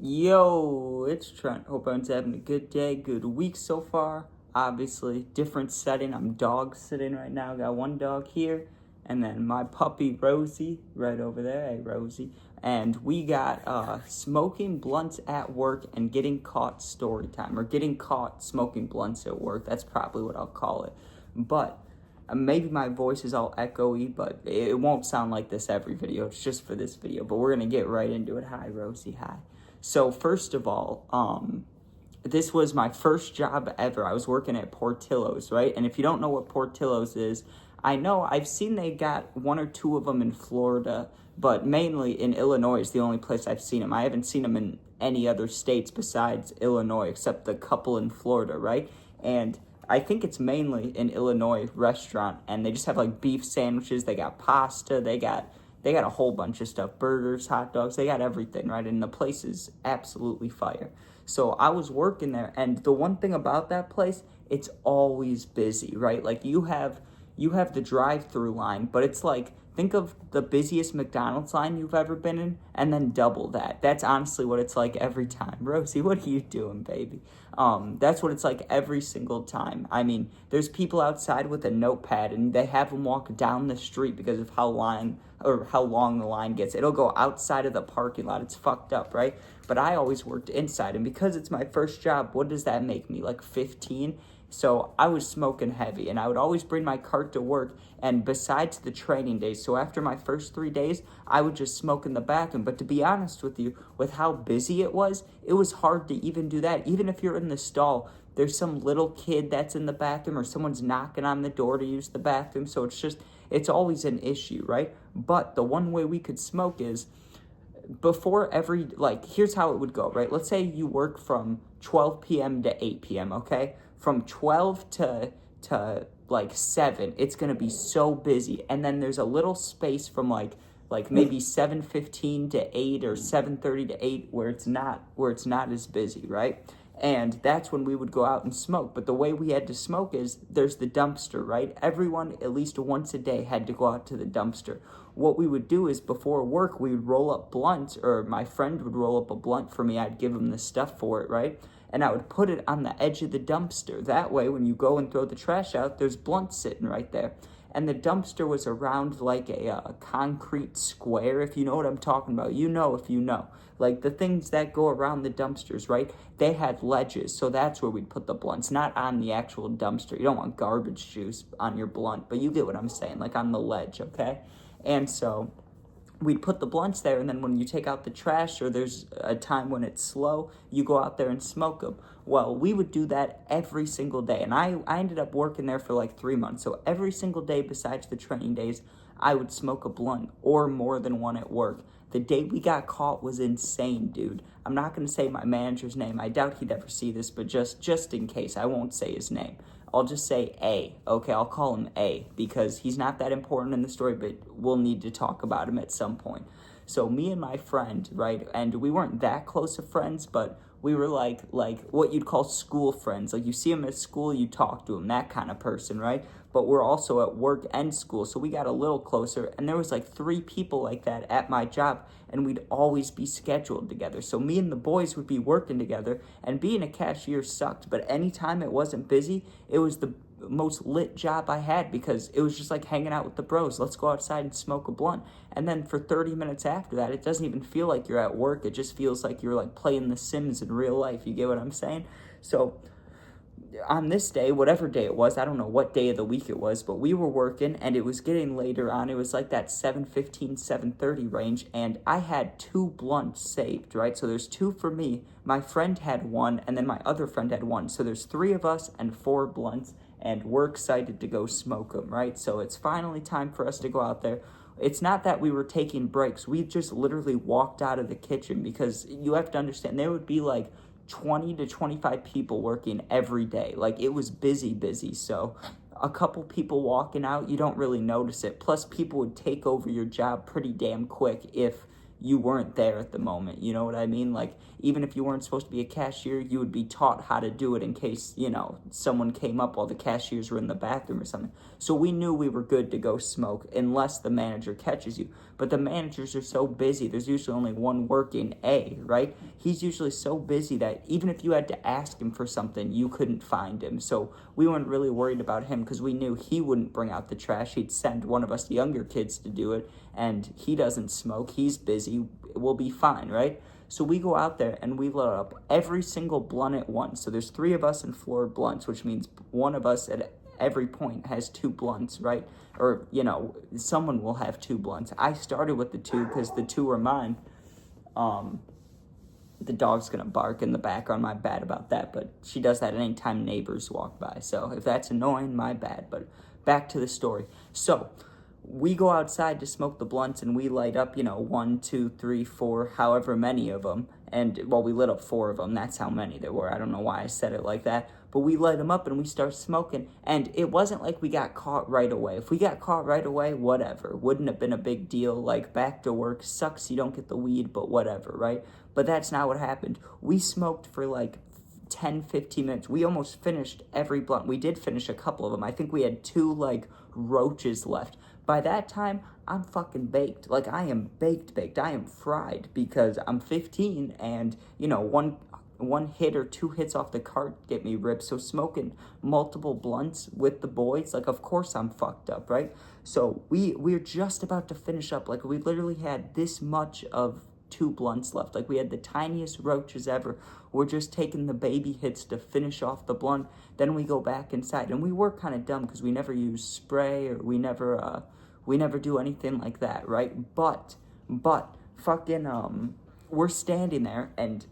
Yo, it's Trent. Hope everyone's having a good day, good week so far. Obviously, different setting. I'm dog sitting right now. Got one dog here, and then my puppy Rosie right over there. Hey, Rosie. And we got smoking blunts at work and getting caught story time, or getting caught smoking blunts at work. That's probably what I'll call it. But maybe my voice is all echoey, but it won't sound like this every video. It's just for this video. But we're going to get right into it. Hi, Rosie. Hi. So first of all, this was my first job ever. I was working at Portillo's, right? And if you don't know what Portillo's is, I know I've seen they got one or two of them in Florida, but mainly in Illinois is the only place I've seen them. I haven't seen them in any other states besides Illinois, except the couple in Florida, right? And I think it's mainly an Illinois restaurant, and they just have like beef sandwiches. They got pasta. They got a whole bunch of stuff, burgers, hot dogs, they got everything, right? And the place is absolutely fire. So I was working there, and the one thing about that place, it's always busy, right? Like you have the drive-through line, but it's like, think of the busiest McDonald's line you've ever been in, and then double that. That's honestly what it's like every time. Rosie, what are you doing, baby? That's what it's like every single time. I mean, there's people outside with a notepad, and they have them walk down the street because of how long the line gets. It'll go outside of the parking lot. It's fucked up, right? But I always worked inside, and because it's my first job, what does that make me, like 15? So I was smoking heavy, and I would always bring my cart to work, and besides the training days, so after my first 3 days, I would just smoke in the bathroom. But to be honest with you, with how busy it was hard to even do that. Even if you're in the stall, there's some little kid that's in the bathroom, or someone's knocking on the door to use the bathroom, so it's always an issue, right? But the one way we could smoke is, before every, like, here's how it would go, right? Let's say you work from 12 p.m. to 8 p.m., okay? From 12 to like 7, it's going to be so busy. And then there's a little space from like maybe 7:15 to 8 or 7:30 to 8 where it's not as busy, right? And that's when we would go out and smoke. But the way we had to smoke is, there's the dumpster, right? Everyone, at least once a day, had to go out to the dumpster. What we would do is, before work, we would roll up blunts, or my friend would roll up a blunt for me. I'd give him the stuff for it, right? And I would put it on the edge of the dumpster. That way, when you go and throw the trash out, there's blunts sitting right there. And the dumpster was around like a concrete square, if you know what I'm talking about. You know if you know. Like the things that go around the dumpsters, right? They had ledges, so that's where we'd put the blunts, not on the actual dumpster. You don't want garbage juice on your blunt, but you get what I'm saying, like on the ledge, okay? And so we'd put the blunts there, and then when you take out the trash, or there's a time when it's slow, you go out there and smoke them. Well, we would do that every single day, and I ended up working there for like 3 months. So every single day besides the training days, I would smoke a blunt, or more than one at work. The day we got caught was insane, dude. I'm not going to say my manager's name. I doubt he'd ever see this, but just in case, I won't say his name. I'll just say A. Okay, I'll call him A, because he's not that important in the story, but we'll need to talk about him at some point. So me and my friend, right, and we weren't that close of friends, but we were like what you'd call school friends. Like, you see him at school, you talk to him, that kind of person, right? But we're also at work and school, so we got a little closer, and there was like 3 people like that at my job, and we'd always be scheduled together. So me and the boys would be working together, and being a cashier sucked, but anytime it wasn't busy, it was the most lit job I had, because it was just like hanging out with the bros. Let's go outside and smoke a blunt. And then for 30 minutes after that, it doesn't even feel like you're at work. It just feels like you're like playing The Sims in real life. You get what I'm saying? So on this day, whatever day it was, I don't know what day of the week it was, but we were working, and it was getting later on. It was like that 7:15, 7:30 range, and I had 2 blunts saved, right? So there's 2 for me. My friend had 1, and then my other friend had 1. So there's 3 of us and 4 blunts, and we're excited to go smoke them, right? So it's finally time for us to go out there. It's not that we were taking breaks. We just literally walked out of the kitchen, because you have to understand, there would be like 20 to 25 people working every day. Like, it was busy. So a couple people walking out, you don't really notice it. Plus, people would take over your job pretty damn quick if you weren't there at the moment. You know what I mean? Like, even if you weren't supposed to be a cashier, you would be taught how to do it in case, someone came up while the cashiers were in the bathroom or something. So we knew we were good to go smoke unless the manager catches you. But the managers are so busy. There's usually only one working, A, right? He's usually so busy that even if you had to ask him for something, you couldn't find him. So we weren't really worried about him because we knew he wouldn't bring out the trash. He'd send one of us younger kids to do it, and he doesn't smoke. He's busy. We'll be fine, right? So we go out there and we load up every single blunt at once. So there's 3 of us in floor blunts, which means one of us at every point has 2 blunts, right? Or, someone will have 2 blunts. I started with the 2 because the 2 are mine. The dog's gonna bark in the background. My bad about that, but she does that anytime neighbors walk by. So if that's annoying, my bad. But back to the story. So we go outside to smoke the blunts and we light up, 1, 2, 3, 4, however many of them. And, we lit up 4 of them. That's how many there were. I don't know why I said it like that. But we light them up and we start smoking. And it wasn't like we got caught right away. If we got caught right away, whatever. Wouldn't have been a big deal. Like, back to work. Sucks you don't get the weed, but whatever, right? But that's not what happened. We smoked for like 10, 15 minutes. We almost finished every blunt. We did finish a couple of them. I think we had 2 like roaches left. By that time, I'm fucking baked. Like, I am baked. I am fried because I'm 15 and, one hit or 2 hits off the cart get me ripped. So smoking multiple blunts with the boys, like, of course I'm fucked up, right? So we're just about to finish up. Like, we literally had this much of 2 blunts left. Like, we had the tiniest roaches ever. We're just taking the baby hits to finish off the blunt. Then we go back inside. And we were kind of dumb because we never use spray or we never do anything like that, right? But fucking we're standing there and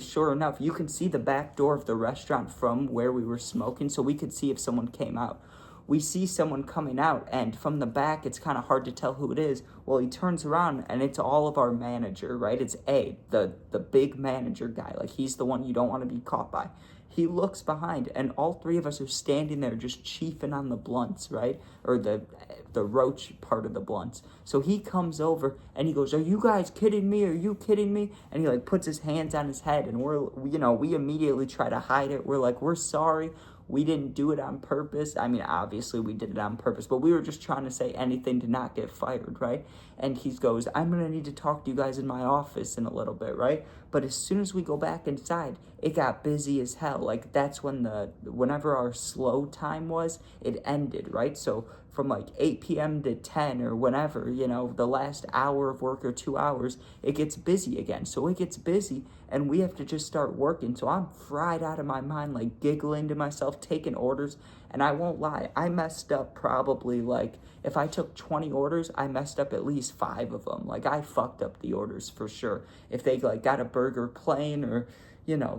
sure enough, you can see the back door of the restaurant from where we were smoking, so we could see if someone came out. We see someone coming out, and from the back, it's kind of hard to tell who it is. Well, he turns around, and it's all of our manager, right? It's the big manager guy. Like, he's the one you don't want to be caught by. He looks behind, and all 3 of us are standing there just chiefing on the blunts, right? Or the roach part of the blunts. So he comes over, and he goes, "Are you guys kidding me? Are you kidding me?" And he, like, puts his hands on his head, and we immediately try to hide it. We're like, "We're sorry. We didn't do it on purpose." I mean, obviously we did it on purpose, but we were just trying to say anything to not get fired, right? And he goes, "I'm going to need to talk to you guys in my office in a little bit," right? But as soon as we go back inside, it got busy as hell. Like, that's when whenever our slow time was, it ended, right? So from like 8 p.m. to 10 or whenever, the last hour of work or 2 hours, it gets busy again. So it gets busy and we have to just start working. So I'm fried out of my mind, like giggling to myself, taking orders. And I won't lie, I messed up probably like, if I took 20 orders, I messed up at least 5 of them. Like, I fucked up the orders for sure. If they like got a burger plain or,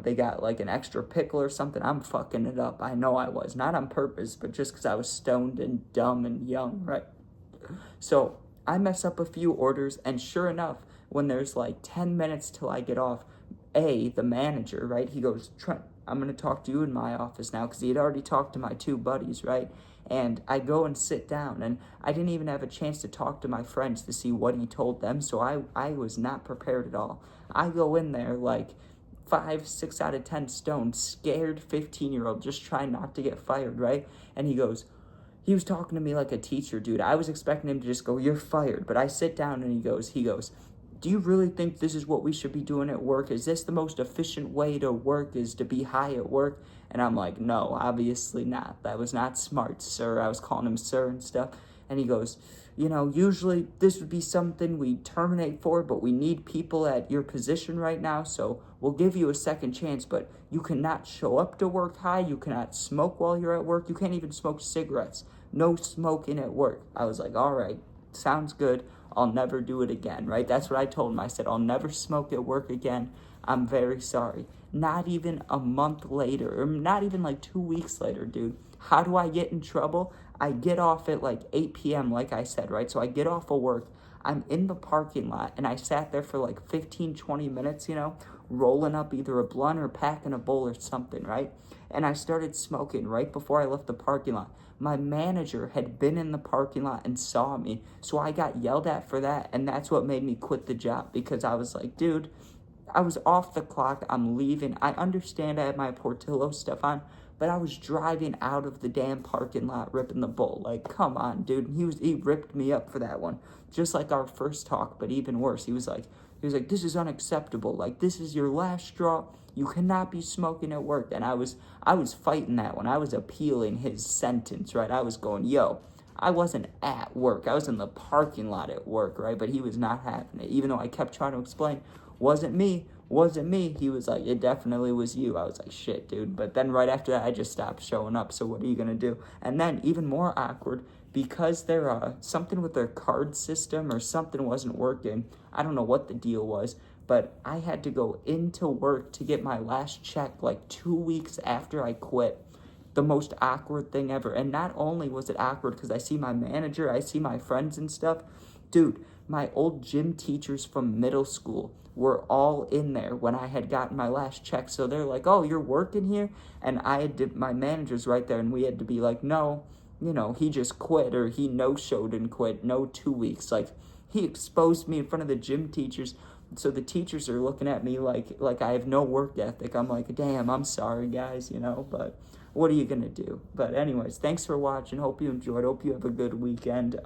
they got like an extra pickle or something, I'm fucking it up. I know I was. Not on purpose, but just because I was stoned and dumb and young, right? So I mess up a few orders, and sure enough, when there's like 10 minutes till I get off, the manager, right, he goes, "Trent, I'm going to talk to you in my office now," because he had already talked to my 2 buddies, right? And I go and sit down, and I didn't even have a chance to talk to my friends to see what he told them, so I was not prepared at all. I go in there like 5, 6 out of 10 stone, scared 15-year-old, just trying not to get fired, right? And he was talking to me like a teacher, dude. I was expecting him to just go, "You're fired." But I sit down and he goes, "Do you really think this is what we should be doing at work? Is this the most efficient way to work, is to be high at work?" And I'm like, "No, obviously not. That was not smart, sir." I was calling him sir and stuff. And he goes, "Usually this would be something we terminate for, but we need people at your position right now, so we'll give you a second chance, but you cannot show up to work high. You cannot smoke while you're at work. You can't even smoke cigarettes. No smoking at work." I was like, "All right, sounds good. I'll never do it again," right? That's what I told him. I said, "I'll never smoke at work again. I'm very sorry." Not even a month later, or not even like 2 weeks later, dude. How do I get in trouble? I get off at like 8 p.m., like I said, right? So I get off of work. I'm in the parking lot, and I sat there for like 15, 20 minutes, rolling up either a blunt or packing a bowl or something, right? And I started smoking right before I left the parking lot. My manager had been in the parking lot and saw me, so I got yelled at for that, and that's what made me quit the job, because I was like, dude, I was off the clock, I'm leaving. I understand I had my Portillo stuff on, but I was driving out of the damn parking lot ripping the bull. Like, come on, dude. And he ripped me up for that one. Just like our first talk, but even worse. He was like, this is unacceptable. Like, this is your last straw. You cannot be smoking at work. And I was fighting that one. I was appealing his sentence, right? I was going, yo, I wasn't at work. I was in the parking lot at work, right? But he was not having it. Even though I kept trying to explain, wasn't me. He was like, it definitely was you. I was like, shit, dude. But then right after that, I just stopped showing up. So what are you going to do? And then even more awkward, because they're something with their card system or something wasn't working. I don't know what the deal was, but I had to go into work to get my last check like 2 weeks after I quit. The most awkward thing ever. And not only was it awkward because I see my manager, I see my friends and stuff. Dude, my old gym teachers from middle school were all in there when I had gotten my last check. So they're like, oh, you're working here? And my manager's right there, and we had to be like, no, he just quit, or he no-showed and quit. No 2 weeks. Like, he exposed me in front of the gym teachers. So the teachers are looking at me like I have no work ethic. I'm like, damn, I'm sorry, guys, but what are you going to do? But anyways, thanks for watching. Hope you enjoyed. Hope you have a good weekend.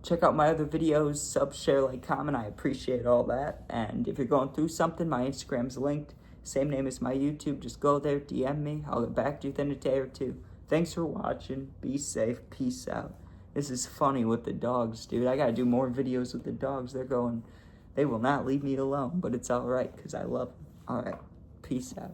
Check out my other videos, sub, share, like, comment. I appreciate all that. And if you're going through something, my Instagram's linked. Same name as my YouTube. Just go there, DM me. I'll get back to you within a day or two. Thanks for watching. Be safe. Peace out. This is funny with the dogs, dude. I got to do more videos with the dogs. They will not leave me alone, but it's all right because I love them. All right. Peace out.